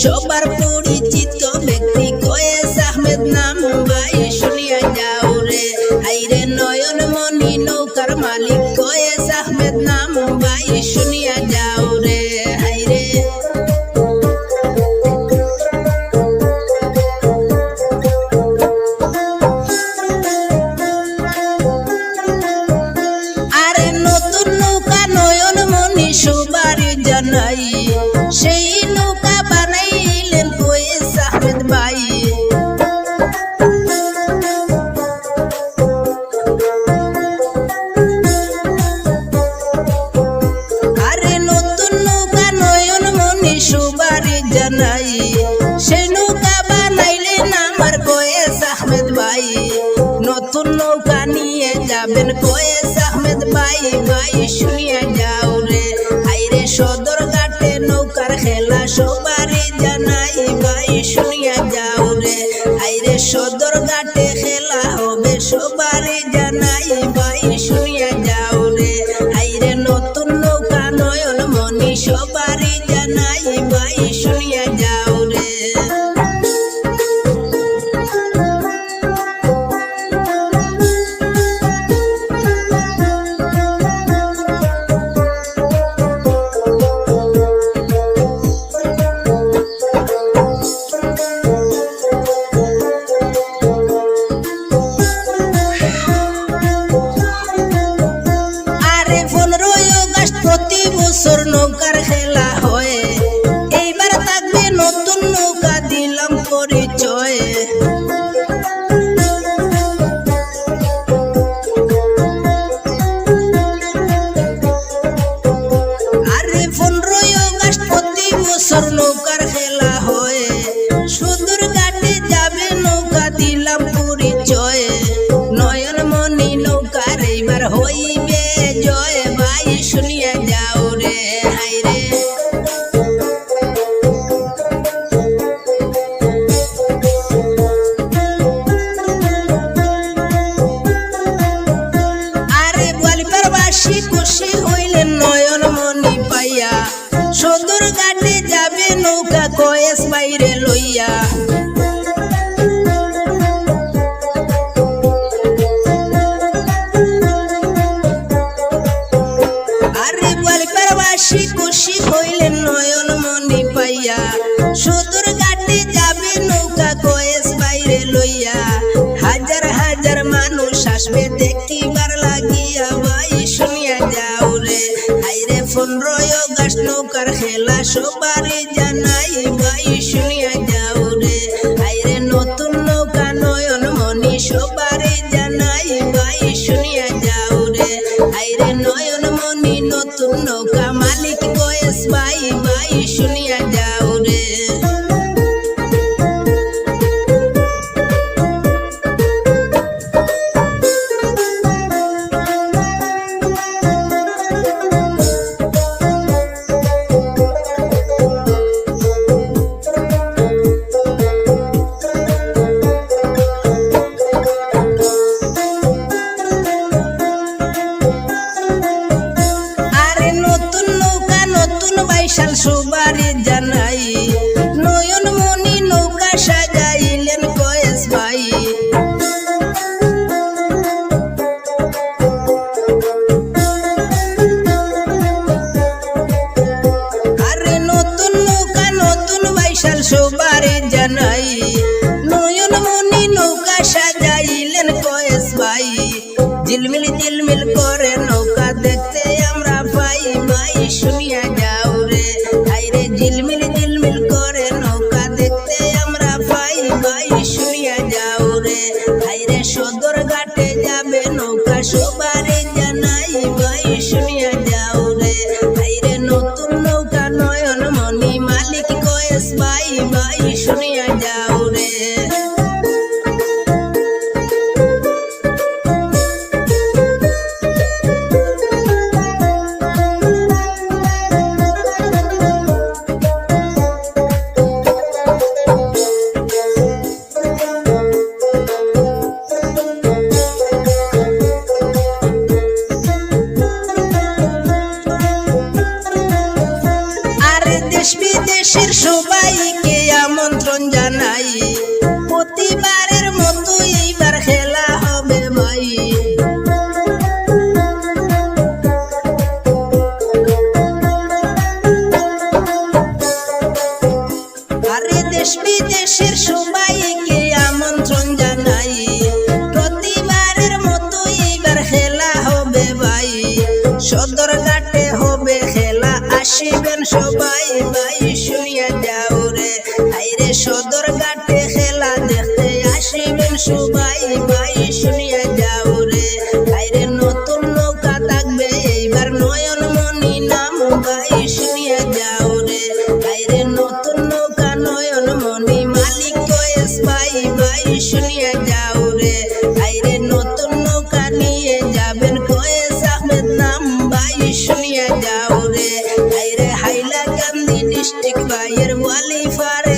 সবার পরিচিত ব্যক্তি কয়েস আহমেদ নাম ভাই শুনিয়া যাও রে। আইরে নয়নমণি নৌকার মালিক কয়েস আহমেদ নাম ভাই শুনিয়া যাও রে। আইরে আরে নতুন নৌকা নয়নমণি সবারই জানাই, সেই নৌকা বানাইলেন কয়েস আহমেদ ভাই। আরে নতুন নৌকা নয়নমণি সবারই জানাই, সেই নৌকা বানাইলেন আমার কয়েস আহমেদ ভাই। নতুন নৌকা নিয়ে যাবেন কয়েস আহমেদ ভাই, ভাই শুনিয়া যাও রে। আইরে সদর ঘাটে নৌকার খেলা সবারই জানাই, ভাই শুনিয়া যাও রে। আইরে সদর ঘাটে খেলা হবে সবারই জানাই, ভাই শুনিয়া যাও রে। আইরে নতুন নৌকা নয়নমণি সবারই জানাই, ভাই শুনিয়া যাও রে। প্রতি বছর নৌকার খেলা হয়, এইবার থাকবে নতুন নৌকা দিলাম পরিচয়। আরে 15ই আগস্ট প্রতি বছর নৌকার খেলা হয়, সুদূর ঘাটে যাবে নৌকা দিলাম পরিচয়। নয়নমণি নৌকার এইবার হইবে জয়, ভাই শুনিয়া যাও রে। আইরে আরে গোয়ালপাড়বাসী খুশি হইলেন নয়নমণি পাইয়া, সদর ঘাটে যাবে নৌকা কয়েস বাইরে লইয়া। আরে গোয়ালপাড়বাসী খুশি হইলেন নয়নমণি পাইয়া, সদর ঘাটে যাবে নৌকা কয়েস বাইরে লইয়া। হাজার হাজার মানুষ আসবে দেখিবার লাগিয়া, ভাই শুনিয়া যাও রে। আইরে 15ই আগস্ট নৌকার খেলা সবারই জানাই, ভাই শুনিয়া যাও রে। আইরে নতুন নৌকা নয়নমণি সবারই জানাই, ভাই শুনিয়া যাও রে। আইরে নয়নমণি নতুন নৌকা মালিক কয়েস ভাই, ভাই শুনিয়া যাও রে। বাইশাল সবারই জানাই, নয়নমণি নৌকা সাজাইলেন কয়েস ভাই। আরে নতুন নৌকা নতুন বাইশাল সবারই জানাই, নয়নমণি নৌকা সাজাইলেন কয়েস ভাই। ঝিলমিল ঝিলমিল করে নৌকা দেখতে আমরা পাই, ভাই শুনিয়া যাও রে। আইরে ঝিলমিল ঝিলমিল করে নৌকা দেখতে আমরা পাই, ভাই শুনিয়া যাও রে। আইরে সদর ঘাটে যাবে নৌকা সবারই জানাই, ভাই শুনিয়া যাও রে। আইরে নতুন নৌকা নয়নমণি মালিক কয়েস ভাই, ভাই শুনিয়া যাও রে। দেশ বিদেশের সবাইকে আসিবেন সবাই ভাই শুনিয়া যাও রে হাইরে সদর ঘাটে খেলা দেখতে আসিবেন সবাই ভাই শুনিয়া যাও রে হাইরে নতুন নৌকা থাকবে এইবার নয়নমণি নাম ভাই শুনিয়া যাও রে হাইরে নতুন নৌকা নয়নমণি মালিক কয়েস ভাই ভাই শুনিয়া যাও রে হাইরে নতুন নৌকা নিয়ে যাবেন কয়েস আহমেদ নাম ভাই শুনিয়া যাও রে হাইরে হাইলাকান্দি ডিস্ট্রিক্ট ভাইয়ের ওয়ালি ফারে